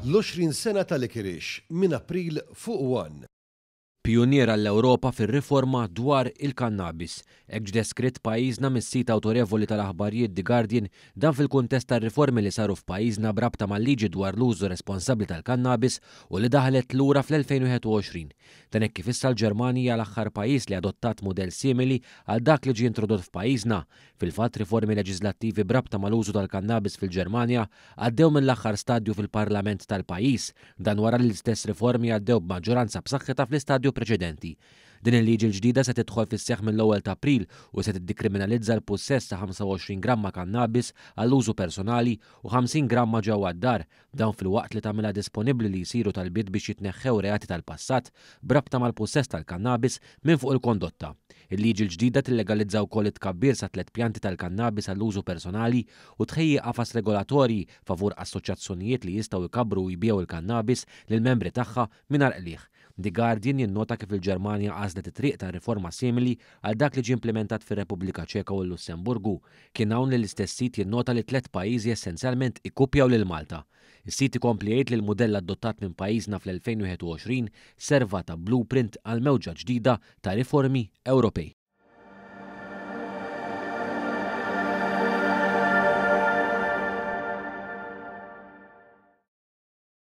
L-20 sena tal-Ikirix minn April fuq 1. Pioniera l-Ewropa fir-riforma dwar il-kannabis. Hekk deskritt pajjiżna mis-sit awtorevoli tal-aħbarijiet The Guardian dan fil-kuntest tar-riformi li saru f'pajjiżna brabta mal-liġi dwar l-użu responsabbli tal-kannabis u li daħlet lura fl-2021. Dan hekk kif issa l-Ġermanja l-aħħar pajjiż li adottat mudell simili għal dak li ġie introdott f'pajjiżna. Fil-fatt riformi leġislattivi brabta mal-użu tal-kannabis fil-Ġermanja għaddew mill-aħħar stadju fil-Parlament tal-pajjiż, dan wara li l-istess riformi għaddew b'maġġoranza b'saħħitha fl-istadju preċedenti. Din il-liġi l-ġdida se tidħol fis-seħħ mill-1 ta' April u se tiddikriminalizza l-possess ta' 25 gramma kannabis għall-użu personali u 50 gramma ġewwa d-dar, dawn fil-waqt li tagħmilha disponibbli li jsiru talbiet biex jitneħħew reati tal-passat brabta mal-possess tal-kannabis minn fuq il-kondotta. Il-liġi l-ġdida tillegalizza wkoll it-tkabbir sa 3 pjanti tal-kannabis għall-użu personali u tħejji qafas regolatorji favur assoċjazzjonijiet li jistgħu jkabbru u jbiew il-kannabis lill-membri tagħha mingħajr qlieħ. The Guardian jinnota kif il-Ġermanja għażlet it-triq ta' riforma simili għal dak li ġie implementat fir-Repubblika Ċeka u l-Lussemburgu. Kien hawn li l-istess sit jinnota li 3 pajjiżi essenzjalment ikkupjaw lil Malta. Is-sit ikompli jgħid li l-mudell adottat minn pajjiżna fl-2021 serva ta' blueprint għal mewġa ġdida ta' riformi Ewropej.